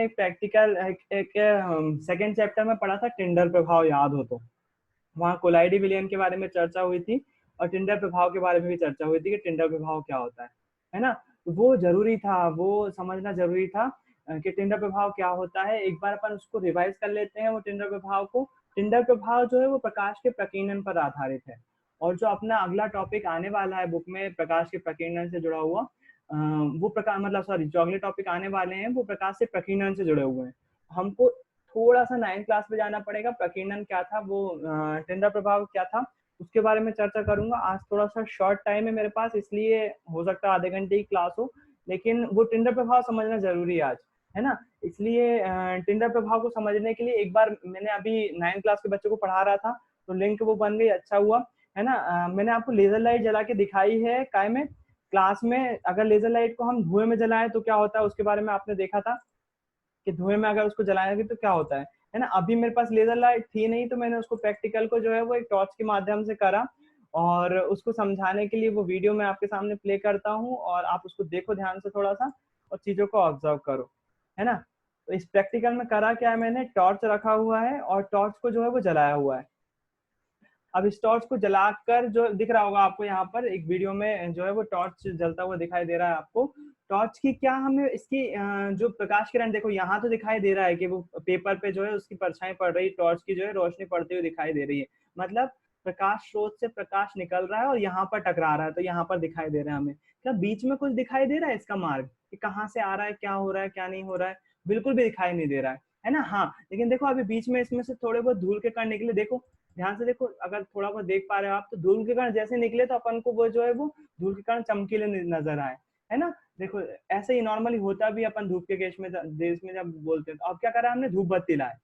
एक प्रैक्टिकल एक second chapter में पढ़ा था, टिंडर प्रभाव, याद हो तो। वहाँ कोलाइडी विलयन के बारे में चर्चा हुई थी और टिंडर प्रभाव के बारे में भी चर्चा हुई थी कि टिंडर प्रभाव क्या होता है ना। तो वो जरूरी था, वो समझना जरूरी था कि टिंडर प्रभाव क्या होता है। एक बार अपन उसको रिवाइज कर लेते हैं वो टिंडर प्रभाव को। टिंडर प्रभाव जो है वो प्रकाश के प्रकीर्णन पर आधारित है। और जो अपना अगला टॉपिक आने वाला है बुक में प्रकाश के प्रकीर्णन से जुड़ा हुआ, वो प्रकाश मतलब सॉरी जो अगले टॉपिक आने वाले हैं वो प्रकाश से प्रकीर्णन से जुड़े हुए हैं। हमको थोड़ा सा 9th क्लास में जाना पड़ेगा, प्रकीर्णन क्या था, वो टिंडर प्रभाव क्या था, उसके बारे में चर्चा करूंगा। आज थोड़ा सा शॉर्ट टाइम है मेरे पास, इसलिए हो सकता है आधे घंटे की क्लास हो, लेकिन वो टिंडर प्रभाव समझना जरूरी है आज, है ना। इसलिए टिंडर प्रभाव को समझने के लिए एक बार मैंने अभी 9th क्लास के बच्चों को पढ़ा रहा था तो लिंक वो बन गई, अच्छा हुआ, है ना। मैंने आपको लेजर लाइट जला के दिखाई है काय में, क्लास में। अगर लेजर लाइट को हम धुएं में जलाएं तो क्या होता है, उसके बारे में आपने देखा था कि धुएं में अगर उसको जलाएंगे तो क्या होता है ना। अभी मेरे पास लेजर लाइट थी नहीं तो मैंने उसको प्रैक्टिकल को जो है वो एक टॉर्च के माध्यम से करा, और उसको समझाने के लिए वो वीडियो मैं आपके सामने प्ले करता हूँ और आप उसको देखो ध्यान से थोड़ा सा और चीजों को ऑब्जर्व करो, है ना। तो इस प्रैक्टिकल में करा क्या है, मैंने टॉर्च रखा हुआ है और टॉर्च को जो है वो जलाया हुआ है। अब इस टॉर्च को जलाकर जो दिख रहा होगा आपको यहाँ पर एक वीडियो में जो है वो टॉर्च जलता हुआ दिखाई दे रहा है आपको। टॉर्च की क्या हमें इसकी जो प्रकाश किरण देखो यहाँ तो दिखाई दे रहा है कि वो पेपर पे जो है उसकी परछाई पड़ रही है, टॉर्च की जो है रोशनी पड़ती हुई दिखाई दे रही है। मतलब प्रकाश स्रोत से प्रकाश निकल रहा है और यहाँ पर टकरा रहा है, तो यहाँ पर दिखाई दे रहा है हमें। क्या बीच में कुछ दिखाई दे रहा है इसका मार्ग कि कहाँ से आ रहा है, क्या हो रहा है, क्या नहीं हो रहा है? बिल्कुल भी दिखाई नहीं दे रहा है ना। हाँ, लेकिन देखो अभी बीच में इसमें से थोड़े बहुत धूल के कण निकले, देखो ध्यान से देखो, अगर थोड़ा बहुत देख पा रहे हो आप तो धूल के कण जैसे निकले तो अपन को वो जो है वो धूल के कण चमकीले नजर आए, है ना। देखो ऐसे ही नॉर्मली होता भी, अपन धूप के देश में जब बोलते हैं तो अब क्या करा हमने, धूप बत्ती लाए।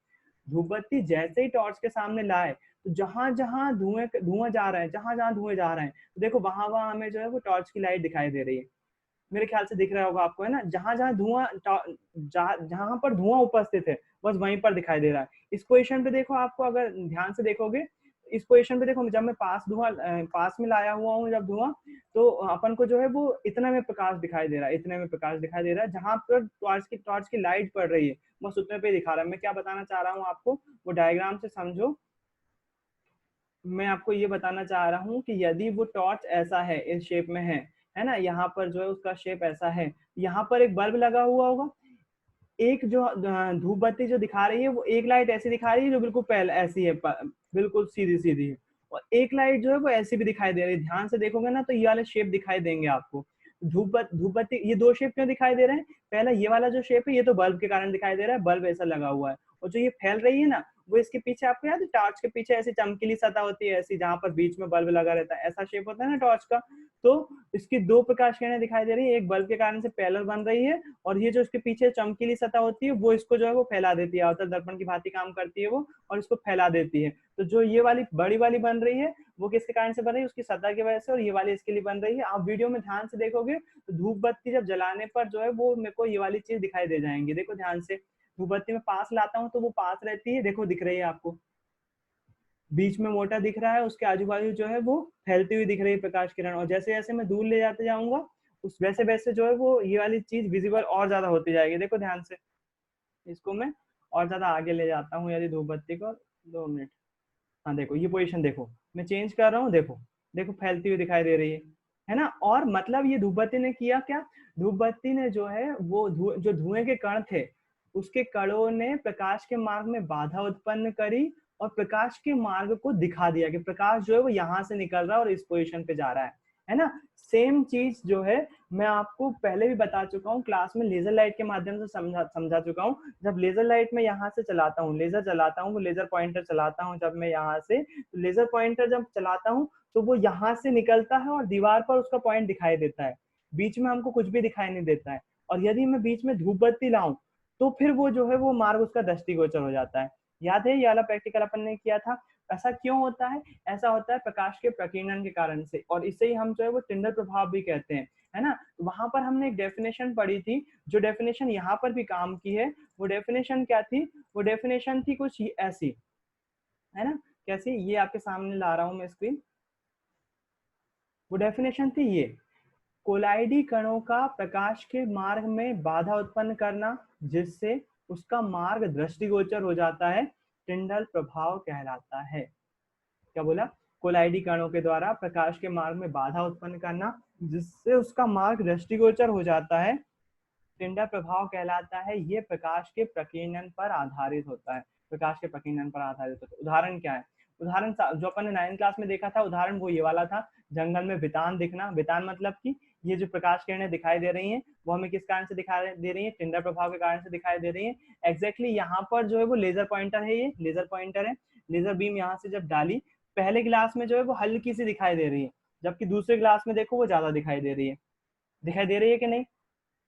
धूप बत्ती जैसे ही टॉर्च के सामने लाए तो जहां जहां धुआं जा रहा है, जहां जहां धुएं जा रहे हैं, तो देखो वहां वहां हमें जो है वो टॉर्च की लाइट दिखाई दे रही है। मेरे ख्याल से दिख रहा होगा आपको, है ना। जहां जहां जहां पर धुआं उपस्थित है बस वहीं पर दिखाई दे रहा है। इस पोजिशन पे देखो, आपको अगर ध्यान से देखोगे इस पोजिशन पे देखो, जब मैं पास में लाया हुआ हूँ जब धुआं, तो अपन को जो है वो इतना में प्रकाश दिखाई दे रहा है, इतने में प्रकाश दिखाई दे रहा है। जहां पर टॉर्च की लाइट पड़ रही है बस उतने पे दिखा रहा है। मैं क्या बताना चाह रहा हूँ आपको, वो डायग्राम से समझो। मैं आपको ये बताना चाह रहा हूँ कि यदि वो टॉर्च ऐसा है, इस शेप में है ना, यहाँ पर जो है उसका शेप ऐसा है, यहाँ पर एक बल्ब लगा हुआ होगा, एक जो धूप बत्ती जो दिखा रही है वो एक लाइट ऐसी दिखा रही है जो बिल्कुल पहले ऐसी है, बिल्कुल सीधी सीधी है, और एक लाइट जो है वो ऐसी भी दिखाई दे रही है। ध्यान से देखोगे ना तो ये वाले शेप दिखाई देंगे आपको। धूप बत्ती, ये दो शेप क्यों दिखाई दे रहे हैं? पहला ये वाला जो शेप है ये तो बल्ब के कारण दिखाई दे रहा है, बल्ब ऐसा लगा हुआ है, और जो ये फैल रही है ना वो इसके पीछे, आपको याद है टॉर्च के पीछे ऐसी चमकीली सतह होती है ऐसी, जहां पर बीच में बल्ब लगा रहता है, ऐसा शेप होता है ना टॉर्च का। तो इसकी दो प्रकाश किरणें दिखाई दे रही है, एक बल्ब के कारण से पैरेलल बन रही है, और ये जो इसके पीछे चमकीली सतह होती है वो इसको जो है वो फैला देती है, अवतल दर्पण की भांति काम करती है वो, और इसको फैला देती है। तो जो ये वाली बड़ी वाली बन रही है वो किसके कारण से बन रही है, उसकी सतह की वजह से, और ये वाली इसके लिए बन रही है। आप वीडियो में ध्यान से देखोगे तो धूप बत्ती जब जलाने पर जो है वो मेरे को ये वाली चीज दिखाई दे जाएंगी। देखो ध्यान से, धूप बत्ती में पास लाता हूँ तो वो पास रहती है, देखो दिख रही है आपको, बीच में मोटा दिख रहा है, उसके आजू बाजू जो है वो फैलती हुई दिख रही है प्रकाश किरण, और जैसे जैसे मैं दूर ले जाते जाऊंगा उस वैसे वैसे जो है वो ये वाली चीज विजिबल और ज्यादा होती जाएगी। देखो ध्यान से, इसको मैं और ज्यादा आगे ले जाता हूँ यदि धूप बत्ती को, 2 मिनट। हाँ देखो ये पोजीशन देखो, मैं चेंज कर रहा हूँ, देखो देखो फैलती हुई दिखाई दे रही है ना। और मतलब ये धूप बत्ती ने किया क्या, धूप बत्ती ने जो है वो जो धुएं के कण थे उसके कणों ने प्रकाश के मार्ग में बाधा उत्पन्न करी, और प्रकाश के मार्ग को दिखा दिया कि प्रकाश जो है वो यहाँ से निकल रहा है और इस पोजीशन पे जा रहा है ना। सेम चीज जो है मैं आपको पहले भी बता चुका हूँ क्लास में, लेजर लाइट के माध्यम से समझा चुका हूँ। जब लेजर लाइट में यहाँ से चलाता हूँ, लेजर चलाता हूँ, लेजर पॉइंटर चलाता हूँ, जब मैं यहाँ से, तो लेजर पॉइंटर जब चलाता हूँ तो वो यहाँ से निकलता है और दीवार पर उसका पॉइंट दिखाई देता है, बीच में हमको कुछ भी दिखाई नहीं देता है। और यदि मैं बीच में धूप बत्ती लाऊं तो फिर वो जो है वो मार्ग उसका दृष्टिगोचर हो जाता है। याद है ये वाला प्रैक्टिकल अपन ने किया था। ऐसा क्यों होता है? ऐसा होता है प्रकाश के प्रकीर्णन के कारण से, और इसे ही हम जो है वो टिंडर प्रभाव भी कहते हैं, है ना। तो वहां पर हमने एक डेफिनेशन पढ़ी थी, जो डेफिनेशन यहाँ पर भी काम की है। वो डेफिनेशन क्या थी? वो डेफिनेशन थी कुछ ऐसी, है ना। कैसी? ये आपके सामने ला रहा हूं मैं स्क्रीन। वो डेफिनेशन थी ये, कोलाइडी कणों का प्रकाश के मार्ग में बाधा उत्पन्न करना, जिससे उसका मार्ग दृष्टिगोचर हो जाता है, टिंडल प्रभाव कहलाता है। क्या बोला? कोलाइडी कणों के द्वारा प्रकाश के मार्ग में बाधा उत्पन्न करना, जिससे उसका मार्ग दृष्टिगोचर हो जाता है, टिंडल प्रभाव कहलाता है। ये प्रकाश के प्रकीर्णन पर आधारित होता है, प्रकाश के प्रकीर्णन पर आधारित होता है। उदाहरण क्या है? उदाहरण जो अपन ने 9th क्लास में देखा था, उदाहरण वो ये वाला था, जंगल में बितान दिखना। बितान मतलब कि ये जो प्रकाश किरणें दिखाई दे रही हैं वो हमें किस कारण से दिखाई दे रही है? टिंडल प्रभाव के कारण से दिखाई दे रही है। एग्जैक्टली यहाँ पर जो है वो लेजर पॉइंटर है, ये लेजर पॉइंटर है। लेजर बीम यहाँ से जब डाली, पहले ग्लास में जो है वो हल्की सी दिखाई दे रही है, जबकि दूसरे ग्लास में देखो वो ज्यादा दिखाई दे रही है। दिखाई दे रही है कि नहीं?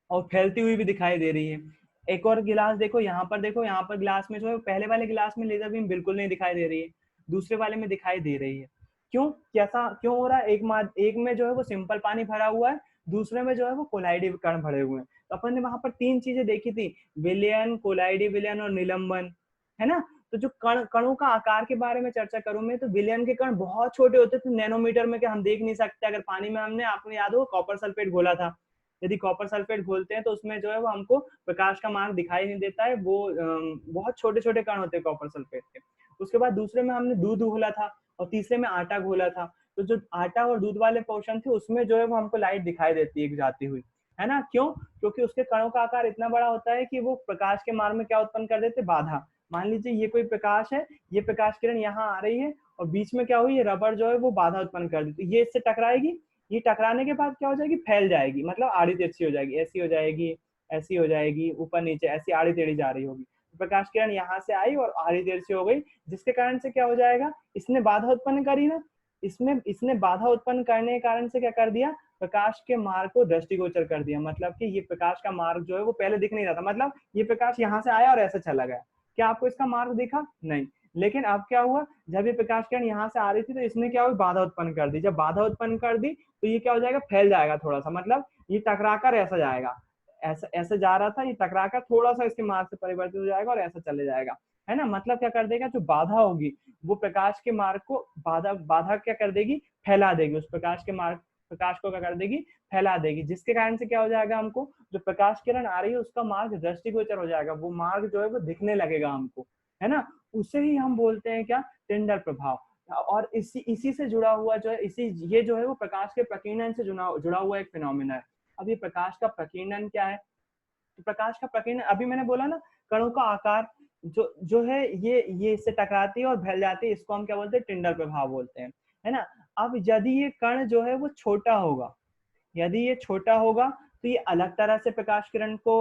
और फैलती हुई भी दिखाई दे रही है। एक और गिलास देखो, यहाँ पर देखो, यहाँ पर गिलास में जो है पहले वाले गिलास में लेजर बीम बिल्कुल नहीं दिखाई दे रही है, दूसरे वाले में दिखाई दे रही है। क्यों? कैसा क्यों हो रहा है? एक में जो है वो सिंपल पानी भरा हुआ है, दूसरे में जो है वो कोलाइडी कण भरे हुए हैं। तो अपन ने वहां पर 3 चीजें देखी थी, विलयन, कोलाइडी विलयन और निलंबन, है ना? तो जो कणों का आकार के बारे में चर्चा करूं मैं, तो विलयन के कण बहुत छोटे होते थे, नैनोमीटर में, के हम देख नहीं सकते। अगर पानी में हमने, आपको याद हो, कॉपर सल्फेट घोला था, यदि कॉपर सल्फेट घोलते हैं तो उसमें जो है वो हमको प्रकाश का मार्ग दिखाई नहीं देता है, वो बहुत छोटे छोटे कण होते हैं कॉपर सल्फेट के। उसके बाद दूसरे में हमने दूध घोला था और तीसरे में आटा घोला था। तो जो आटा और दूध वाले पोर्शन थे उसमें जो है वो हमको लाइट दिखाई देती है जाती हुई, है ना? क्यों? क्योंकि उसके कणों का आकार इतना बड़ा होता है कि वो प्रकाश के मार्ग में क्या उत्पन्न कर देते? बाधा। मान लीजिए ये कोई प्रकाश है, ये प्रकाश किरण यहाँ आ रही है और बीच में क्या हुई, ये रबर जो है वो बाधा उत्पन्न कर देती है, ये इससे टकराएगी, ये टकराने के बाद क्या हो जाएगी? फैल जाएगी, मतलब आड़ी तिरछी हो जाएगी, ऐसी हो जाएगी, ऐसी हो जाएगी, ऊपर नीचे ऐसी आड़ी टेढ़ी जा रही होगी। प्रकाश किरण यहाँ से आई और आड़ी तिरछी हो गई, जिसके कारण से क्या हो जाएगा? इसने बाधा उत्पन्न करी ना, इसने बाधा उत्पन्न करने के कारण से क्या कर दिया? प्रकाश के मार्ग को दृष्टिगोचर कर दिया। मतलब कि ये प्रकाश का मार्ग जो है वो पहले दिख नहीं रहा था, मतलब ये प्रकाश यहाँ से आया और ऐसे चला गया। क्या आपको इसका मार्ग दिखा? नहीं। लेकिन अब क्या हुआ, जब ये प्रकाश किरण यहाँ से आ रही थी तो इसने क्या हुआ? बाधा उत्पन्न कर दी। जब बाधा उत्पन्न कर दी तो ये क्या हो जाएगा? फैल जाएगा थोड़ा सा, मतलब ये टकराकर ऐसा जाएगा, ऐसा ऐसे जा रहा था, ये टकराकर थोड़ा सा इसके मार्ग से परिवर्तित हो जाएगा और ऐसा चले जाएगा, है ना? मतलब क्या कर देगा? जो बाधा होगी वो प्रकाश के मार्ग को बाधा क्या कर देगी? फैला देगी। उस प्रकाश को क्या कर देगी? फैला देगी, जिसके कारण से क्या हो जाएगा? हमको जो प्रकाश किरण आ रही है उसका मार्ग दृष्टिगोचर हो जाएगा, वो मार्ग जो है वो दिखने लगेगा हमको, है ना? उसे ही हम बोलते हैं क्या? टिंडल प्रभाव। और इसी से जुड़ा हुआ जो है, ये जो है वो प्रकाश के प्रकीर्णन से जुड़ा हुआ एक फिनोमिना है। अब ये प्रकाश का प्रकीर्णन क्या है? तो प्रकाश का प्रकीर्णन, अभी मैंने बोला ना, कणों का आकार जो जो है ये इससे टकराती है और फैल जाती है, इसको हम क्या बोलते हैं? टिंडल प्रभाव बोलते हैं, है ना? अब यदि ये कण जो है वो छोटा होगा, यदि ये छोटा होगा तो ये अलग तरह से प्रकाश किरण को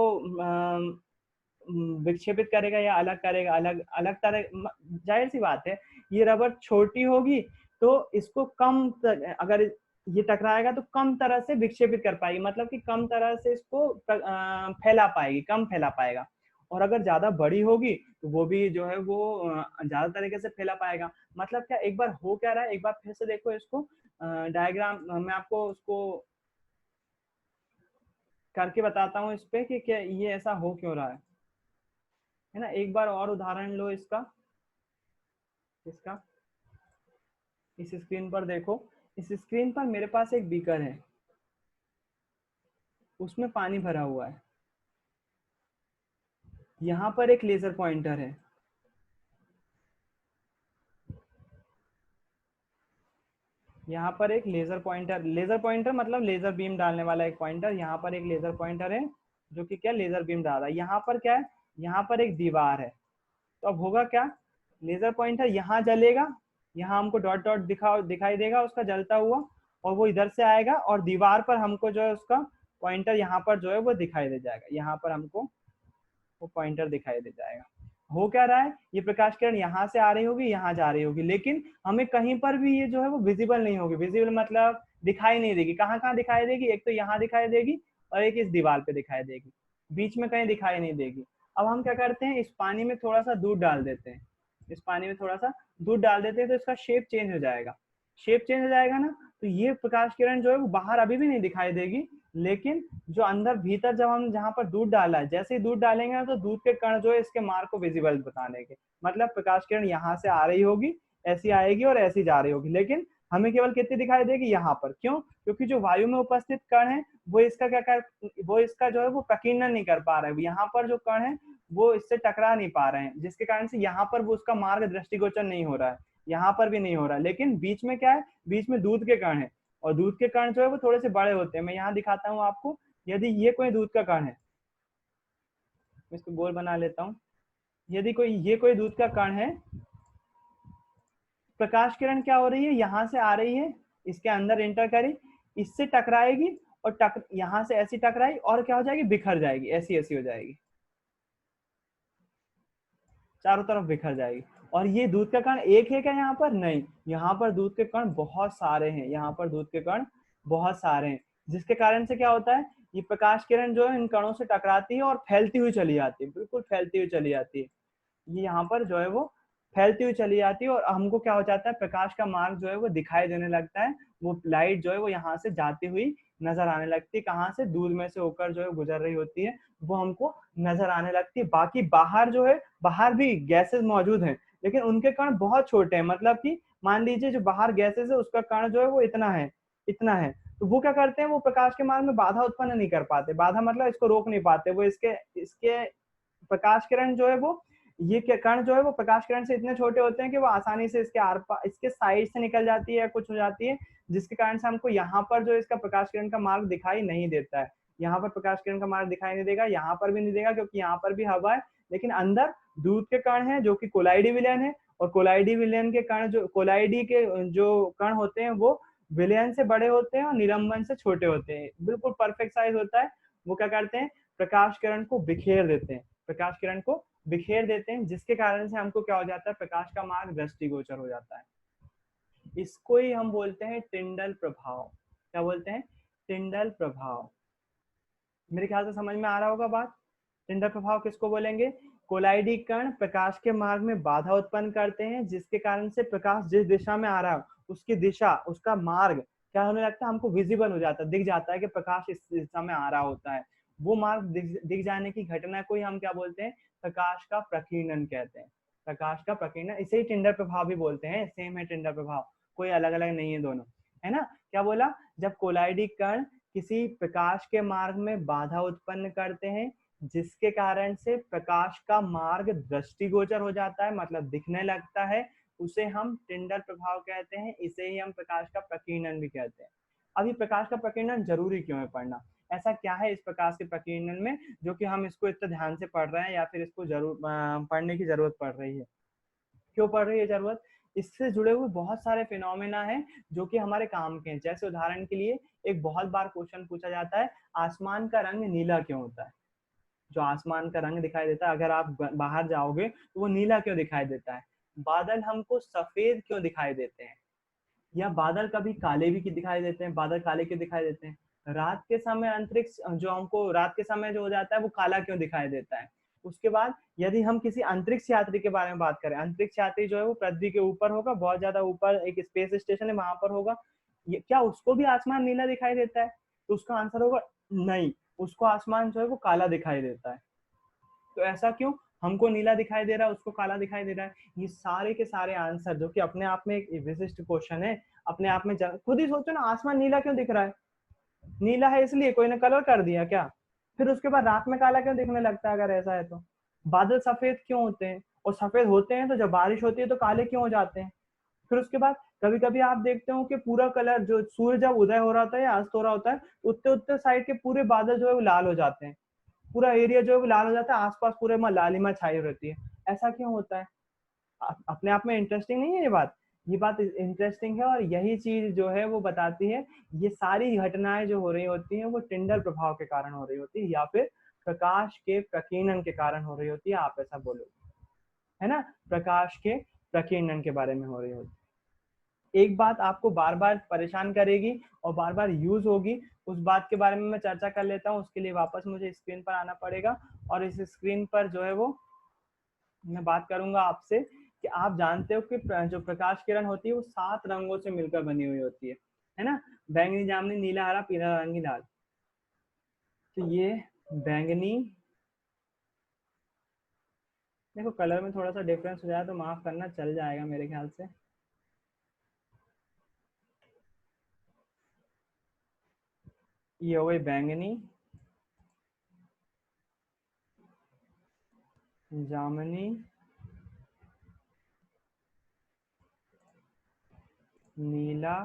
विक्षेपित करेगा या अलग करेगा, अलग अलग तरह। जाहिर सी बात है, ये रबर छोटी होगी तो इसको अगर ये टकराएगा तो कम तरह से विक्षेपित कर पाएगी, मतलब कि कम तरह से इसको फैला पाएगी, कम फैला पाएगा। और अगर ज्यादा बड़ी होगी तो वो भी जो है वो ज्यादा तरीके से फैला पाएगा। मतलब क्या, एक बार हो क्या रहा है, एक बार फिर से देखो इसको, डायग्राम मैं आपको उसको करके बताता हूँ इस पे कि क्या ये ऐसा हो क्यों रहा है ना? एक बार और उदाहरण लो इसका, इस स्क्रीन पर देखो। इस स्क्रीन पर मेरे पास एक बीकर है, उसमें पानी भरा हुआ है, यहाँ पर एक लेजर पॉइंटर है, यहाँ पर एक लेजर पॉइंटर मतलब लेजर बीम डालने वाला एक पॉइंटर, यहाँ पर एक लेजर पॉइंटर है जो कि क्या लेजर बीम डाल रहा है। यहाँ पर क्या है? यहाँ पर एक दीवार है। तो अब होगा क्या? लेजर पॉइंटर यहाँ जलेगा, यहाँ हमको डॉट डॉट दिखाई देगा उसका जलता हुआ, और वो इधर से आएगा और दीवार पर हमको जो है उसका पॉइंटर यहाँ पर जो है वो दिखाई दे जाएगा, यहाँ पर हमको वो पॉइंटर दिखाई दे जाएगा। हो क्या रहा है? ये प्रकाश किरण यहाँ से आ रही होगी, यहाँ जा रही होगी, लेकिन हमें कहीं पर भी ये जो है वो विजिबल नहीं होगी। विजिबल मतलब दिखाई नहीं देगी। कहाँ कहाँ दिखाई देगी? एक तो यहाँ दिखाई देगी और एक इस दीवार पे दिखाई देगी, बीच में कहीं दिखाई नहीं देगी। अब हम क्या करते हैं, इस पानी में थोड़ा सा दूध डाल देते हैं, इस पानी में थोड़ा सा दूध डाल देते हैं तो इसका शेप चेंज हो जाएगा। शेप चेंज हो जाएगा ना, तो ये प्रकाश किरण जो है वो बाहर अभी भी नहीं दिखाई देगी, लेकिन जो अंदर भीतर जब हम जहाँ पर दूध डाला है, जैसे ही दूध डालेंगे ना तो दूध के कण जो है इसके मार्ग को विजिबल बता देंगे। मतलब प्रकाश किरण यहाँ से आ रही होगी, ऐसी आएगी और ऐसी जा रही होगी, लेकिन हमें केवल कितनी दिखाई देगी यहाँ पर। क्यों? क्योंकि जो वायु में उपस्थित कण है वो इसका क्या कर, वो इसका जो है वो प्रकीर्णन नहीं कर पा रहे हैं। यहाँ पर जो कण है वो इससे टकरा नहीं पा रहे हैं, जिसके कारण से यहाँ पर वो उसका मार्ग दृष्टिगोचर नहीं हो रहा है, यहाँ पर भी नहीं हो रहा है। लेकिन बीच में क्या है, बीच में दूध के कण है, और दूध के कण जो है वो थोड़े से बड़े होते हैं। मैं यहाँ दिखाता हूँ आपको। यदि ये कोई दूध का कण है, इसको गोल बना लेता हूँ। यदि ये कोई दूध का कण है, प्रकाश किरण क्या हो रही है, यहाँ से आ रही है, इसके अंदर एंटर करी, इससे टकराएगी, और यहाँ से ऐसी टकराई और क्या हो जाएगी, बिखर जाएगी, ऐसी ऐसी हो जाएगी, चारों तरफ बिखर जाएगी। और ये दूध का कण एक है क्या यहाँ पर? नहीं, यहाँ पर दूध के कण बहुत सारे हैं, यहाँ पर दूध के कण बहुत सारे हैं, जिसके कारण से क्या होता है, ये प्रकाश किरण जो है इन कणों से टकराती है और फैलती हुई चली जाती है, बिल्कुल फैलती हुई चली जाती है। ये यहाँ पर जो है वो फैलती हुई चली जाती है, और हमको क्या हो जाता है, प्रकाश का मार्ग जो है वो दिखाई देने लगता है। वो लाइट जो है वो यहाँ से जाती हुई नजर आने लगती है, कहाँ से, दूध में से होकर जो है गुजर रही होती है, वो हमको नजर आने लगती है। बाकी बाहर जो है, बाहर भी गैसेस मौजूद हैं, लेकिन उनके कण बहुत छोटे हैं। मतलब कि मान लीजिए जो बाहर गैसेस है उसका कण जो है वो इतना है, इतना है, तो वो क्या करते हैं, वो प्रकाश के मार्ग में बाधा उत्पन्न नहीं कर पाते। बाधा मतलब इसको रोक नहीं पाते, वो इसके इसके प्रकाश किरण जो है वो, ये कण जो है वो प्रकाश किरण से इतने छोटे होते हैं कि वो आसानी से इसके आर पार, इसके साइड से निकल जाती है या कुछ हो जाती है, जिसके कारण से हमको यहाँ पर जो इसका प्रकाश किरण का मार्ग दिखाई नहीं देता है। यहाँ पर प्रकाश किरण का मार्ग दिखाई नहीं देगा, यहाँ पर भी नहीं देगा, क्योंकि यहाँ पर भी हवा है, लेकिन अंदर दूध के कण है जो कि कोलाइडी विलयन है, और कोलाइडी विलयन के कण, जो कोलाइडी के जो कण होते हैं वो विलयन से बड़े होते हैं और निलंबन से छोटे होते हैं, बिल्कुल परफेक्ट साइज होता है। वो क्या करते हैं, प्रकाश किरण को बिखेर देते हैं, प्रकाश किरण को बिखेर देते हैं, जिसके कारण से हमको क्या हो जाता है, प्रकाश का मार्ग दृष्टिगोचर हो जाता है। इसको ही हम बोलते हैं टिंडल प्रभाव। क्या बोलते हैं? टिंडल प्रभाव। मेरे ख्याल से समझ में आ रहा होगा बात। टिंडल प्रभाव किसको बोलेंगे? कोलाइडी कण प्रकाश के मार्ग में बाधा उत्पन्न करते हैं, जिसके कारण से प्रकाश जिस दिशा में आ रहा है उसकी दिशा, उसका मार्ग क्या होने लगता है, हमको विजिबल हो जाता है, दिख जाता है कि प्रकाश इस दिशा में आ रहा होता है। वो मार्ग दिख जाने की घटना को ही हम क्या बोलते हैं, प्रकाश का प्रकीर्णन कहते हैं। प्रकाश का प्रकीर्णन, इसे ही टिंडल प्रभाव भी बोलते हैं, सेम है टिंडल प्रभाव, कोई अलग अलग नहीं है दोनों, है ना। क्या बोला? जब कोलाइडी कण किसी प्रकाश के मार्ग में बाधा उत्पन्न करते हैं, जिसके कारण से प्रकाश का मार्ग दृष्टिगोचर हो जाता है, मतलब दिखने लगता है, उसे हम टिंडल प्रभाव कहते हैं। इसे ही हम प्रकाश का प्रकीर्णन भी कहते हैं। अभी प्रकाश का प्रकीर्णन जरूरी क्यों है पढ़ना? ऐसा क्या है इस प्रकाश के प्रकीर्णन में जो कि हम इसको इतना ध्यान से पढ़ रहे हैं, या फिर इसको जरूर पढ़ने की जरूरत पड़ रही है? क्यों पड़ रही है जरूरत? इससे जुड़े हुए बहुत सारे फिनोमेना हैं जो कि हमारे काम के हैं। जैसे उदाहरण के लिए एक बहुत बार क्वेश्चन पूछा जाता है, आसमान का रंग नीला क्यों होता है? जो आसमान का रंग दिखाई देता है, अगर आप बाहर जाओगे तो वो नीला क्यों दिखाई देता है? बादल हमको सफेद क्यों दिखाई देते हैं? या बादल कभी काले भी दिखाई देते हैं, बादल काले क्यों दिखाई देते हैं? रात के समय अंतरिक्ष जो हमको रात के समय जो हो जाता है वो काला क्यों दिखाई देता है? उसके बाद यदि हम किसी अंतरिक्ष यात्री के बारे में बात करें, अंतरिक्ष यात्री जो है वो पृथ्वी के ऊपर होगा, बहुत ज्यादा ऊपर एक स्पेस स्टेशन है वहां पर होगा, ये क्या उसको भी आसमान नीला दिखाई देता है? तो उसका आंसर होगा नहीं, उसको आसमान जो है वो काला दिखाई देता है। तो ऐसा क्यों? हमको नीला दिखाई दे रहा है, उसको काला दिखाई दे रहा है। ये सारे के सारे आंसर जो कि अपने आप में एक विशिष्ट क्वेश्चन है, अपने आप में खुद ही सोचो ना, आसमान नीला क्यों दिख रहा है? नीला है इसलिए, कोई ने कलर कर दिया क्या? फिर उसके बाद रात में काला क्यों दिखने लगता है अगर ऐसा है तो? बादल सफेद क्यों होते हैं? और सफेद होते हैं तो जब बारिश होती है तो काले क्यों हो जाते हैं? फिर उसके बाद कभी कभी आप देखते हो कि पूरा कलर, जो सूर्य जब उदय हो रहा होता है या अस्त हो रहा होता है, उतने उतने साइड के पूरे बादल जो है वो लाल हो जाते हैं, पूरा एरिया जो है वो लाल हो जाता है, आसपास पूरे में लालिमा छाई रहती है। ऐसा क्यों होता है? अपने आप में इंटरेस्टिंग नहीं है ये बात? ये बात इंटरेस्टिंग है, और यही चीज जो है वो बताती है, ये सारी घटनाएं जो हो रही होती हैं वो टिंडल प्रभाव के कारण हो रही होती है, या फिर प्रकाश के प्रकीर्णन के कारण हो रही होती है, आप ऐसा बोलोगे, है ना। प्रकाश के प्रकीर्णन के बारे में हो रही होती है। एक बात आपको बार बार परेशान करेगी और बार बार यूज होगी, उस बात के बारे में मैं चर्चा कर लेता हूँ। उसके लिए वापस मुझे स्क्रीन पर आना पड़ेगा, और इस स्क्रीन पर जो है वो मैं बात करूंगा आपसे कि आप जानते हो कि जो प्रकाश किरण होती है वो 7 रंगों से मिलकर बनी हुई होती है ना। बैंगनी, जामुनी, नीला, हरा, पीला, नारंगी, लाल। तो ये बैंगनी, देखो कलर में थोड़ा सा डिफरेंस हो जाए तो माफ करना, चल जाएगा मेरे ख्याल से। ये हो गई बैंगनी, जामुनी, नीला,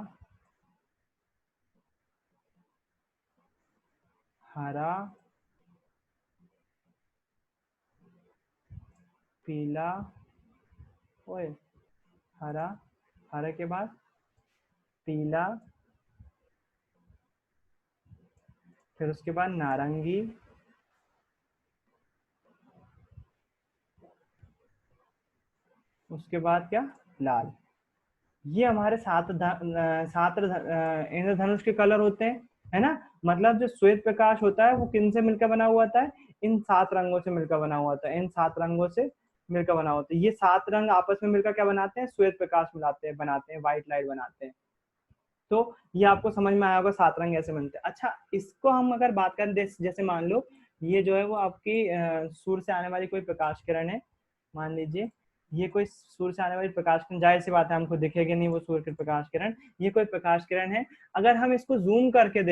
हरा, पीला, ओए हरा, हरे के बाद पीला, फिर उसके बाद नारंगी, उसके बाद क्या, लाल। ये हमारे इंद्रधनुष के कलर होते हैं, है ना। मतलब जो श्वेत प्रकाश होता है वो किन से मिलकर बना हुआ होता है, इन 7 रंगों से मिलकर बना हुआ होता है, इन 7 रंगों से मिलकर बना होता है। ये 7 रंग आपस में मिलकर क्या बनाते हैं, श्वेत प्रकाश मिलाते हैं, बनाते हैं, व्हाइट लाइट बनाते हैं। तो ये आपको समझ में आया होगा 7 रंग ऐसे बनते हैं। अच्छा, इसको हम अगर बात करें, जैसे मान लो ये जो है वो आपकी सूर्य से आने वाली कोई प्रकाश किरण है, मान लीजिए ये कोई सूर्य से आने वाली प्रकाश किरण, जाहिर सी बात है हमको दिखेगी नहीं वो सूर्य की प्रकाश किरण, ये कोई प्रकाश किरण है। अगर हम इसको जूम करके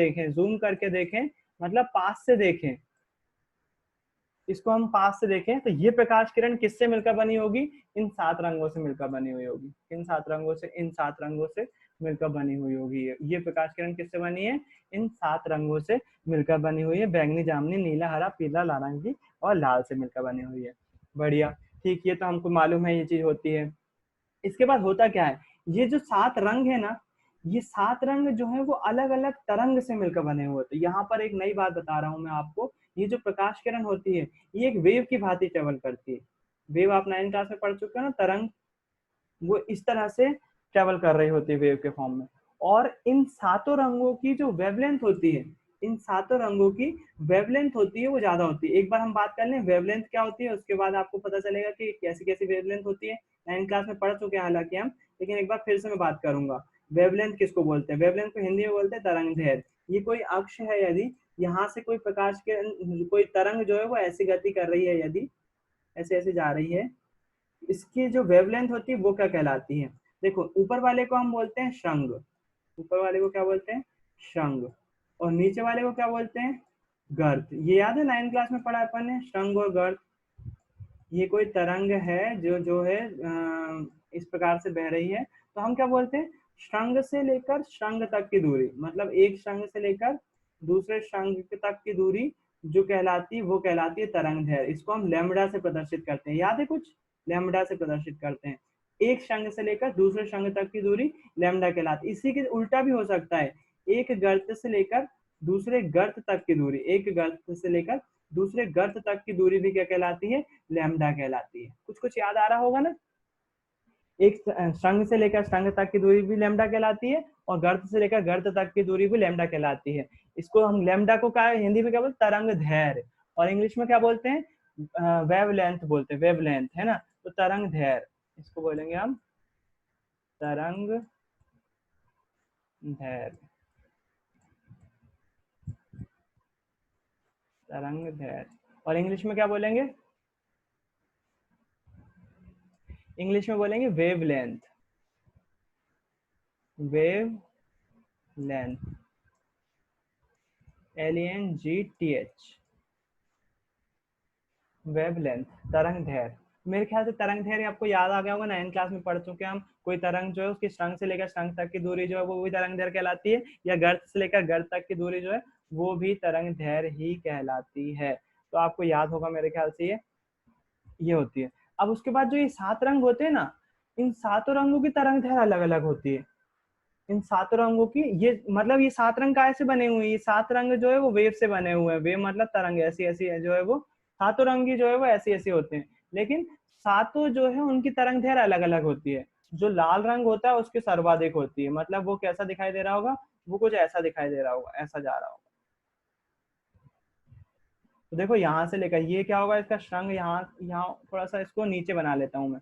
देखें, मतलब पास से देखें, इसको हम पास से देखें, तो ये प्रकाश किरण किससे मिलकर बनी होगी, इन 7 रंगों से मिलकर बनी हुई होगी, इन 7 रंगों से मिलकर बनी हुई होगी। ये प्रकाश किरण किससे बनी है, इन 7 रंगों से मिलकर बनी हुई है, बैंगनी, जामुनी, नीला, हरा, पीला, नारंगी और लाल से मिलकर बनी हुई है। बढ़िया, ठीक, ये तो हमको मालूम है ये चीज होती है। इसके बाद होता क्या है, ये जो 7 रंग है ना, ये 7 रंग जो है वो अलग अलग तरंग से मिलकर बने हुए होते हैं। यहाँ पर एक नई बात बता रहा हूँ मैं आपको, ये जो प्रकाश किरण होती है ये एक वेव की भांति ट्रेवल करती है। वेव आप 9th क्लास में पढ़ चुके हो ना, तरंग, वो इस तरह से ट्रेवल कर रही होती है वेव के फॉर्म में। और इन 7 रंगों की जो वेवलेंथ होती है, इन 7 रंगों की वेवलेंथ होती है वो ज्यादा होती है। एक बार हम बात कर लें वेवलेंथ क्या होती है, उसके बाद आपको पता चलेगा कि कैसी कैसी वेवलेंथ होती है। 9th क्लास में पढ़ चुके हैं हालांकि हम, लेकिन एक बार फिर से मैं बात करूंगा। वेवलेंथ किसको बोलते हैं, वेवलेंथ को हिंदी में बोलते हैं तरंग दैर्घ्य। ये कोई अक्ष है, यदि यहाँ से कोई प्रकाश के कोई तरंग जो है वो ऐसी गति कर रही है, यदि ऐसे ऐसे जा रही है, इसकी जो वेवलेंथ होती है वो क्या कहलाती है। देखो, ऊपर वाले को हम बोलते हैं श्रृंग, ऊपर वाले को क्या बोलते हैं, श्रृंग। और नीचे वाले को क्या बोलते हैं, गर्त। ये याद है 9th क्लास में पढ़ा अपन ने, श्रृंग और गर्त। ये कोई तरंग है जो है इस प्रकार से बह रही है, तो हम क्या बोलते हैं, श्रृंग से लेकर श्रृंग तक की दूरी, मतलब एक श्रृंग से लेकर दूसरे श्रृंग तक की दूरी जो कहलाती है वो कहलाती है तरंग दैर्घ्य। इसको हम लैम्बडा से प्रदर्शित करते हैं, याद है कुछ, लैम्बडा से प्रदर्शित करते हैं। एक श्रृंग से लेकर दूसरे श्रृंग तक की दूरी लैम्बडा कहलाती है। इसी के उल्टा भी हो सकता है, एक गर्त से लेकर दूसरे गर्त तक की दूरी, एक गर्त से लेकर दूसरे गर्त तक की दूरी भी क्या कहलाती है, लैम्बडा कहलाती है। कुछ कुछ याद आ रहा होगा ना। एक श्रृंग से लेकर श्रृंग तक की दूरी भी लैम्बडा कहलाती है, और गर्त से लेकर गर्त तक की दूरी भी लैम्बडा कहलाती है। इसको हम लैम्बडा को क्या हिंदी में क्या बोलते हैं, तरंग दैर्घ्य, और इंग्लिश में क्या बोलते हैं, वेवलेंथ बोलते हैं, वेवलेंथ, है ना। तो तरंग दैर्घ्य, इसको बोलेंगे हम तरंग दैर्घ्य, तरंग दैर्घ्य। और इंग्लिश में क्या बोलेंगे, इंग्लिश में बोलेंगे wavelength, wave length, LENGTH, wavelength, तरंग दैर्घ्य। मेरे ख्याल से तरंग दैर्घ्य आपको याद आ गया होगा, 9th क्लास में पढ़ चुके हैं हम। कोई तरंग जो है उसकी श्रृंग से लेकर श्रृंग तक की दूरी जो है वो भी तरंग दैर्घ्य कहलाती है, या गर्त से लेकर गर्त तक की दूरी जो है वो भी तरंग दैर्घ्य ही कहलाती है। तो आपको याद होगा मेरे ख्याल से ये होती है। अब उसके बाद जो ये 7 रंग होते हैं ना, इन 7 रंगों की तरंग दैर्घ्य अलग अलग होती है। इन 7 रंगों की, ये मतलब ये 7 रंग कैसे बने हुए हैं, ये 7 रंग जो है वो वेव से बने हुए हैं। वेव मतलब तरंग, ऐसी ऐसी है जो है वो, सातों रंग की जो है वो ऐसी ऐसी होते हैं, लेकिन सातों जो है उनकी तरंग दैर्घ्य अलग अलग होती है। जो लाल रंग होता है उसकी सर्वाधिक होती है, मतलब वो कैसा दिखाई दे रहा होगा, वो कुछ ऐसा दिखाई दे रहा होगा, ऐसा जा रहा होगा। तो देखो यहाँ से लेकर ये क्या होगा, इसका श्रृंग यहाँ यहाँ थोड़ा सा इसको नीचे बना लेता हूँ मैं।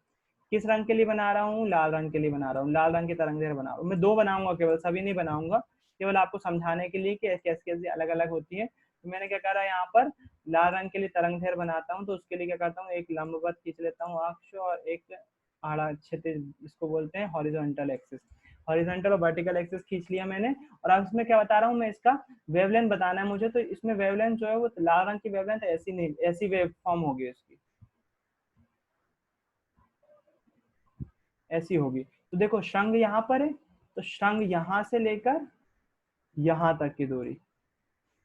किस रंग के लिए बना रहा हूँ, लाल रंग के लिए बना रहा हूँ, लाल रंग की तरंग दैर्घ्य बना रहा हूँ मैं। 2 बनाऊंगा केवल, सभी नहीं बनाऊंगा, केवल आपको समझाने के लिए कि कैसे कैसे अलग अलग होती है। तो मैंने क्या करा, यहाँ पर लाल रंग के लिए तरंग दैर्घ्य बनाता हूँ, तो उसके लिए क्या करता हूँ, एक लंबवत खींच लेता हूँ अक्ष, और एक आड़ा क्षैतिज, इसको बोलते हैं हॉरिजॉन्टल एक्सिस। हॉरिजॉन्टल और वर्टिकल एक्सिस खींच लिया मैंने। और अब इसमें क्या बता रहा हूँ मैं, इसका वेवलेंथ बताना है मुझे। तो इसमें वेवलेंथ जो है वो लाल रंग की वेवलेंथ ऐसी नहीं, ऐसी वेव फॉर्म होगी इसकी, ऐसी होगी। तो देखो शंख यहाँ पर है, तो शंख यहाँ से लेकर यहाँ तक की दूरी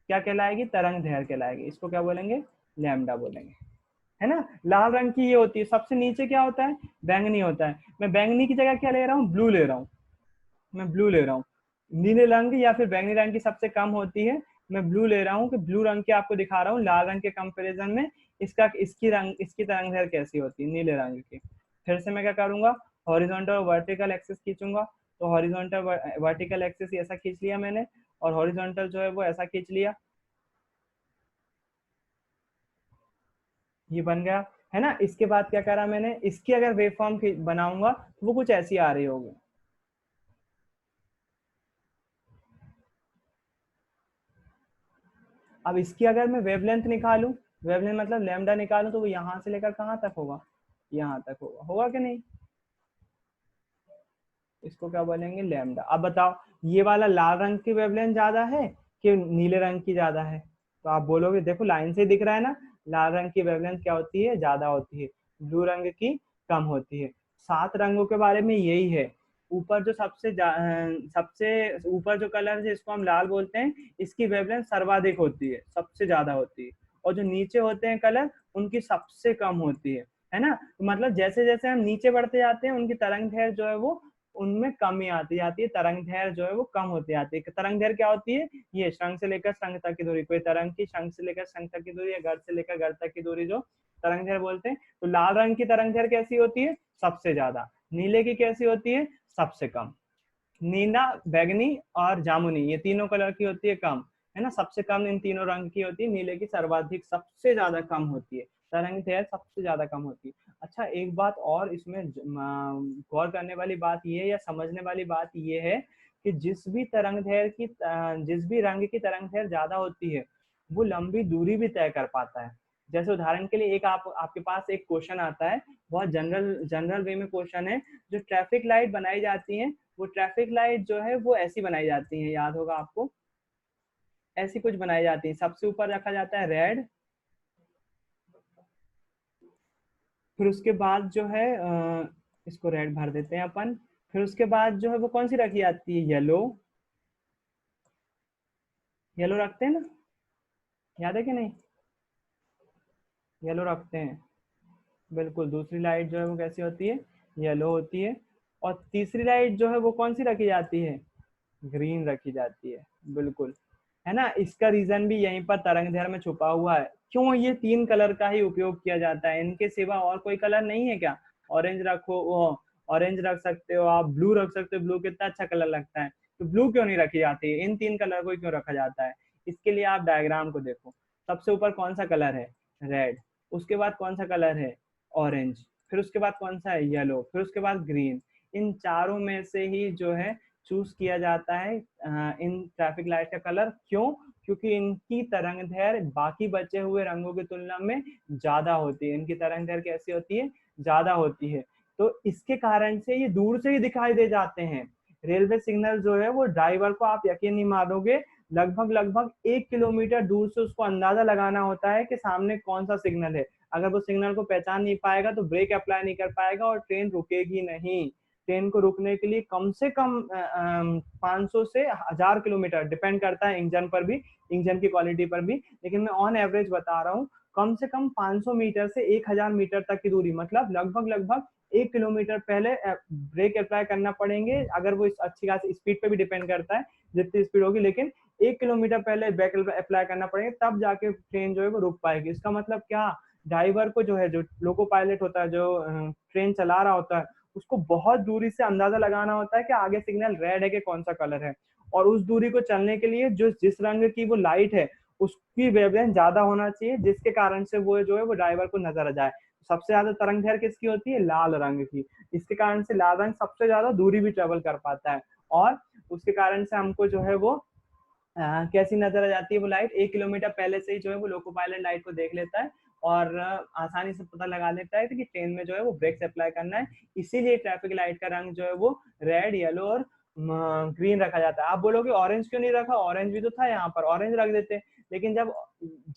क्या कहलाएगी, तरंग दैर्घ्य कहलाएगी। इसको क्या बोलेंगे, लैम्डा बोलेंगे, है ना। लाल रंग की ये होती है। सबसे नीचे क्या होता है, बैंगनी होता है। मैं बैंगनी की जगह क्या ले रहा हूँ, ब्लू ले रहा हूँ, मैं ब्लू ले रहा हूँ। नीले रंग या फिर बैंगनी रंग की सबसे कम होती है, मैं ब्लू ले रहा हूँ कि ब्लू रंग की आपको दिखा रहा हूँ लाल रंग के कंपैरिजन में इसका इसकी तरंग दैर्घ्य कैसी होती है नीले रंग की। फिर से मैं क्या करूंगा, हॉरिजॉन्टल और वर्टिकल एक्सिस खींचूंगा। तो हॉरिजॉन्टल वर्टिकल एक्सिस ऐसा खींच लिया मैंने, और हॉरिजॉन्टल जो है वो ऐसा खींच लिया, ये बन गया, है ना। इसके बाद क्या करा मैंने, इसकी अगर वेव फॉर्म बनाऊंगा तो वो कुछ ऐसी आ रही होगी। अब इसकी अगर मैं वेवलेंथ निकालूं, वेवलेंथ मतलब लैम्डा निकालूं, तो वो यहाँ से लेकर कहाँ तक होगा, यहाँ तक होगा, होगा कि नहीं। इसको क्या बोलेंगे, लैम्डा। अब बताओ ये वाला लाल रंग की वेवलेंथ ज्यादा है कि नीले रंग की ज्यादा है। तो आप बोलोगे देखो लाइन से दिख रहा है ना, लाल रंग की वेवलेंथ क्या होती है, ज्यादा होती है, ब्लू रंग की कम होती है। सात रंगों के बारे में यही है। ऊपर जो सबसे ऊपर जो कलर है जिसको हम लाल बोलते हैं, इसकी वेवलेंथ सर्वाधिक होती है, सबसे ज्यादा होती है। और जो नीचे होते हैं कलर, उनकी सबसे कम होती है ना। तो मतलब जैसे जैसे हम नीचे बढ़ते जाते हैं, उनकी तरंग दैर्घ्य जो है वो उनमें कमी आती जाती है, तरंग दैर्घ्य जो है वो कम होती जाती है। तरंग दैर्घ्य क्या होती है, ये शंख से लेकर शंख तक की दूरी, कोई तरंग की शंख से लेकर शंख तक की दूरी या गर्त से लेकर गर्त तक की दूरी जो तरंग दैर्घ्य बोलते हैं। तो लाल रंग की तरंग दैर्घ्य कैसी होती है, सबसे ज्यादा। नीले की कैसी होती है, सबसे कम। नीला, बैगनी और जामुनी, ये तीनों कलर की होती है कम, है ना। सबसे कम इन तीनों रंग की होती है, नीले की सर्वाधिक सबसे ज्यादा कम होती है, तरंग दैर्घ्य सबसे ज्यादा कम होती है। अच्छा एक बात और इसमें गौर करने वाली बात ये या समझने वाली बात ये है कि जिस भी रंग की तरंग दैर्घ्य ज्यादा होती है, वो लंबी दूरी भी तय कर पाता है। जैसे उदाहरण के लिए एक आपके पास एक क्वेश्चन आता है, बहुत जनरल जनरल वे में क्वेश्चन है। जो ट्रैफिक लाइट बनाई जाती है, वो ट्रैफिक लाइट जो है वो ऐसी बनाई जाती है, याद होगा आपको, ऐसी कुछ बनाई जाती है। सबसे ऊपर रखा जाता है रेड, फिर उसके बाद जो है इसको रेड भर देते हैं अपन। फिर उसके बाद जो है वो कौन सी रखी जाती है, येलो, येलो रखते हैं ना, याद है कि नहीं, येलो रखते हैं। बिल्कुल, दूसरी लाइट जो है वो कैसी होती है, येलो होती है। और तीसरी लाइट जो है वो कौन सी रखी जाती है, ग्रीन रखी जाती है। बिल्कुल, है ना। इसका रीजन भी यहीं पर तरंग दैर्घ्य में छुपा हुआ है। क्यों ये तीन कलर का ही उपयोग किया जाता है, इनके सिवा और कोई कलर नहीं है क्या। ऑरेंज रखो, वो ऑरेंज रख सकते हो आप, ब्लू रख सकते हो, ब्लू कितना अच्छा कलर लगता है। तो ब्लू क्यों नहीं रखी जाती है, इन तीन कलर को क्यों रखा जाता है। इसके लिए आप डायग्राम को देखो। सबसे ऊपर कौन सा कलर है, रेड। उसके बाद कौन सा कलर है, ऑरेंज। फिर उसके बाद कौन सा है, येलो। फिर उसके बाद ग्रीन। इन चारों में से ही जो है चूज किया जाता है इन ट्रैफिक लाइट का कलर। क्यों, क्योंकि इनकी तरंग दैर्घ्य बाकी बचे हुए रंगों की तुलना में ज्यादा होती है, इनकी तरंग दैर्घ्य कैसी होती है, ज्यादा होती है। तो इसके कारण से ये दूर से ही दिखाई दे जाते हैं। रेलवे सिग्नल जो है वो ड्राइवर को, आप यकीन नहीं मानोगे, लगभग लगभग 1 किलोमीटर दूर से उसको अंदाजा लगाना होता है कि सामने कौन सा सिग्नल है। अगर वो सिग्नल को पहचान नहीं पाएगा तो ब्रेक अप्लाई नहीं कर पाएगा और ट्रेन रुकेगी नहीं। ट्रेन को रुकने के लिए कम से कम 500 से 1000 किलोमीटर, डिपेंड करता है इंजन पर भी, इंजन की क्वालिटी पर भी, लेकिन मैं ऑन एवरेज बता रहा हूँ, कम से कम 500 मीटर से 1000 मीटर तक की दूरी, मतलब लगभग लगभग 1 किलोमीटर पहले ब्रेक अप्लाई करना पड़ेंगे। अगर वो इस अच्छी खासी स्पीड पे भी डिपेंड करता है, जितनी स्पीड होगी, लेकिन 1 किलोमीटर पहले ब्रेक अप्लाई करना पड़ेगा, तब जाके ट्रेन जो है वो रुक पाएगी। इसका मतलब क्या, ड्राइवर को जो है, जो लोको पायलट होता है, जो ट्रेन चला रहा होता है, उसको बहुत दूरी से अंदाजा लगाना होता है कि आगे सिग्नल रेड है कि कौन सा कलर है। और उस दूरी को चलने के लिए जो जिस रंग की वो लाइट है, उसकी वेवलेंथ ज्यादा होना चाहिए, जिसके कारण से वो जो है वो ड्राइवर को नजर आ जाए। सबसे ज्यादा तरंग दैर्घ्य किसकी होती है, लाल रंग की। इसके कारण से लाल रंग सबसे ज्यादा दूरी भी ट्रेवल कर पाता है। और उसके कारण से हमको जो है वो कैसी नजर आ जाती है वो लाइट, 1 किलोमीटर पहले से ही जो है वो लोको पायलट लाइट को देख लेता है और आसानी से पता लगा लेता है कि ट्रेन में जो है वो ब्रेक अप्लाई करना है। इसीलिए ट्रैफिक लाइट का रंग जो है वो रेड, येलो और ग्रीन रखा जाता है। आप बोलोगे ऑरेंज क्यों नहीं रखा, ऑरेंज भी तो था यहाँ पर, ऑरेंज रख देते। लेकिन जब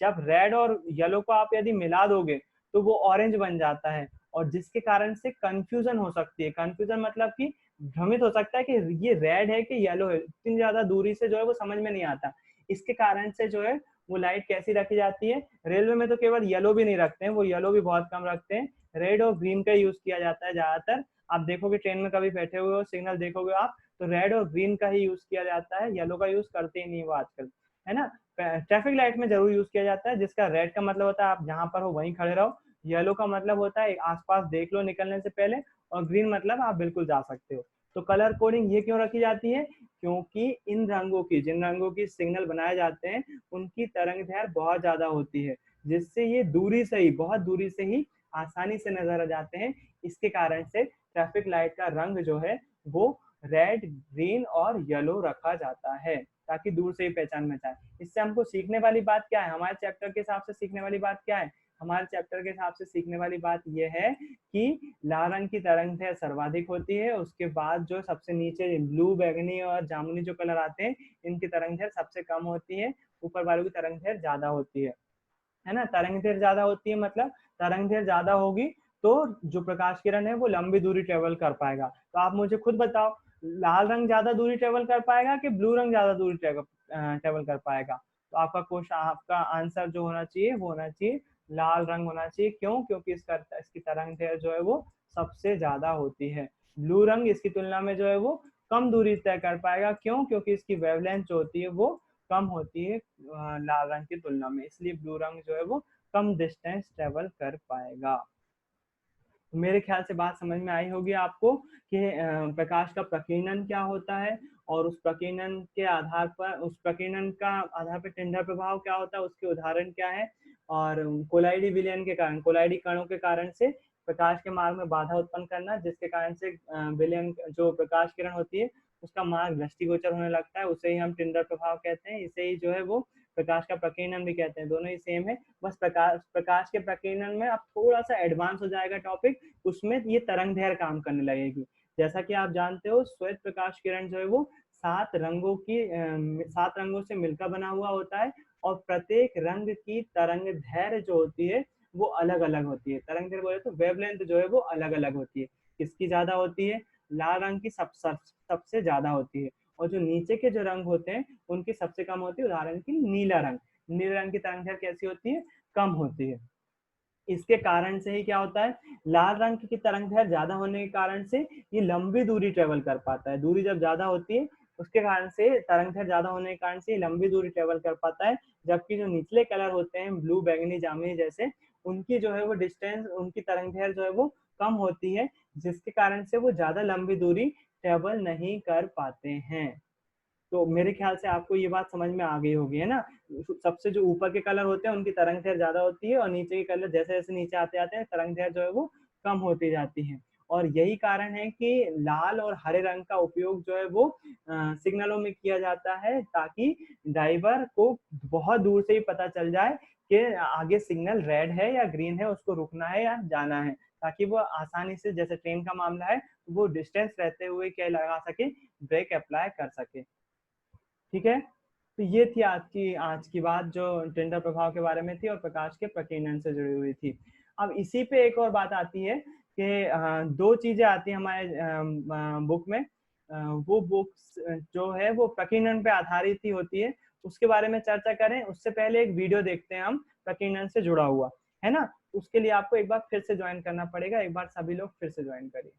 जब रेड और येलो को आप यदि मिला दोगे तो वो ऑरेंज बन जाता है, और जिसके कारण से कंफ्यूजन हो सकती है। कंफ्यूजन मतलब कि भ्रमित हो सकता है कि ये रेड है कि येलो है, इतनी ज्यादा दूरी से जो है वो समझ में नहीं आता। इसके कारण से जो है वो लाइट कैसी रखी जाती है। रेलवे में तो केवल येलो भी नहीं रखते हैं, वो येलो भी बहुत कम रखते हैं, रेड और ग्रीन का यूज किया जाता है ज्यादातर। आप देखोगे ट्रेन में कभी बैठे हुए हो, सिग्नल देखोगे आप, तो रेड और ग्रीन का ही यूज किया जाता है, येलो का यूज करते ही नहीं वो आजकल, है ना। ट्रैफिक लाइट में जरूर यूज किया जाता है, जिसका रेड का मतलब होता है आप जहां पर हो वहीं खड़े रहो, येलो का मतलब होता है आसपास देख लो निकलने से पहले, और ग्रीन मतलब आप बिल्कुल जा सकते हो। तो कलर कोडिंग ये क्यों रखी जाती है, क्योंकि इन रंगों की, जिन रंगों की सिग्नल बनाए जाते हैं उनकी तरंग दैर्घ्य बहुत ज्यादा होती है, जिससे ये दूरी से ही, बहुत दूरी से ही आसानी से नजर आ जाते हैं। इसके कारण से ट्रैफिक लाइट का रंग जो है वो रेड, ग्रीन और येलो रखा जाता है, ताकि दूर से ही पहचान में जाए। इससे हमको सीखने वाली बात क्या है, हमारे चैप्टर के हिसाब से सीखने वाली बात क्या है, हमारे चैप्टर के हिसाब से सीखने वाली बात यह है कि लाल रंग की तरंग दैर्घ्य सर्वाधिक होती है, उसके बाद जो सबसे नीचे ब्लू, बैगनी और जामुनी जो कलर आते हैं इनकी तरंग दैर्घ्य सबसे कम होती है, ऊपर वालों की तरंग दैर्घ्य ज्यादा होती है ना। तरंग दैर्घ्य ज्यादा होती है मतलब तरंग दैर्घ्य ज्यादा होगी तो जो प्रकाश किरण है वो लंबी दूरी ट्रेवल कर पाएगा। तो आप मुझे खुद बताओ, लाल रंग ज्यादा दूरी ट्रेवल कर पाएगा कि ब्लू रंग ज्यादा दूरी ट्रेवल कर पाएगा। तो आपका क्वेश्चन, आपका आंसर जो होना चाहिए वो होना चाहिए लाल रंग होना चाहिए। क्यों, क्योंकि इसकी तरंग दैर्घ्य जो है वो सबसे ज्यादा होती है। ब्लू रंग इसकी तुलना में जो है वो कम दूरी तय कर पाएगा। क्यों, क्योंकि इसकी वेवलेंथ जो होती है वो कम होती है लाल रंग की तुलना में, इसलिए ब्लू रंग जो है वो कम डिस्टेंस ट्रेवल कर पाएगा। मेरे ख्याल से बात समझ में आई होगी आपको कि प्रकाश का प्रकीर्णन क्या होता है, और उस प्रकीर्णन के आधार पर, उस प्रकीर्णन का आधार पर टिंडर प्रभाव क्या होता है, उसके उदाहरण क्या है, और कोलाइडी विलयन के कारण, कोलाइडी कणों के कारण से प्रकाश के मार्ग में बाधा उत्पन्न करना, जिसके कारण से विलयन जो प्रकाश किरण होती है उसका मार्ग दृष्टिगोचर होने लगता है, उसे ही हम टिंडर प्रभाव कहते हैं। इसे ही जो है वो प्रकाश का प्रकीर्णन भी कहते हैं, दोनों ही सेम है। बस प्रकाश के प्रकीर्णन में अब थोड़ा सा एडवांस हो जाएगा टॉपिक, उसमें ये तरंग दैर्घ्य काम करने लगेगी। जैसा कि आप जानते हो श्वेत प्रकाश किरण जो है वो 7 रंगों से मिलकर बना हुआ होता है, और प्रत्येक रंग की तरंग दैर्घ्य जो होती है वो अलग अलग होती है। तरंग दैर्घ्य बोले तो वेवलेंथ जो है वो अलग अलग होती है। किसकी ज्यादा होती है, लाल रंग की सबसे ज्यादा होती है, और जो नीचे के जो रंग होते हैं उनकी सबसे कम होती है। उदाहरण की नीला रंग, नीले रंग की तरंग दैर्घ्य कैसी होती है, कम होती है। इसके कारण से ही क्या होता है, लाल रंग की तरंग दैर्घ्य ज्यादा होने के कारण से ये लंबी दूरी ट्रेवल कर पाता है। दूरी जब ज्यादा होती है उसके कारण से, तरंग दैर्घ्य ज्यादा होने के कारण से ये लंबी दूरी ट्रेवल कर पाता है। जबकि जो निचले कलर होते हैं ब्लू, बैगनी, जामुनी जैसे, उनकी जो है वो डिस्टेंस, उनकी तरंग दैर्घ्य जो है वो कम होती है, जिसके कारण से वो ज्यादा लंबी दूरी ट्रेवल नहीं कर पाते हैं। तो मेरे ख्याल से आपको ये बात समझ में आ गई होगी, है ना। सबसे जो ऊपर के कलर होते हैं उनकी तरंग दैर्घ्य ज्यादा होती है, और नीचे के कलर जैसे जैसे नीचे आते आते हैं तरंग दैर्घ्य जो है वो कम होती जाती है। और यही कारण है कि लाल और हरे रंग का उपयोग जो है वो सिग्नलों में किया जाता है, ताकि ड्राइवर को बहुत दूर से ही पता चल जाए कि आगे सिग्नल रेड है या ग्रीन है, उसको रुकना है या जाना है, ताकि वो आसानी से, जैसे ट्रेन का मामला है, वो डिस्टेंस रहते हुए क्या लगा सके, ब्रेक अप्लाई कर सके। ठीक है। तो ये थी आज की बात जो टेंडर प्रभाव के बारे में थी और प्रकाश के प्रकीर्णन से जुड़ी हुई थी। अब इसी पे एक और बात आती है कि दो चीजें आती है हमारे बुक में। वो बुक्स जो है वो प्रकीर्णन पे आधारित ही होती है, उसके बारे में चर्चा करें उससे पहले एक वीडियो देखते हैं हम प्रकीर्णन से जुड़ा हुआ, है ना। उसके लिए आपको एक बार फिर से ज्वाइन करना पड़ेगा, एक बार सभी लोग फिर से ज्वाइन करिए।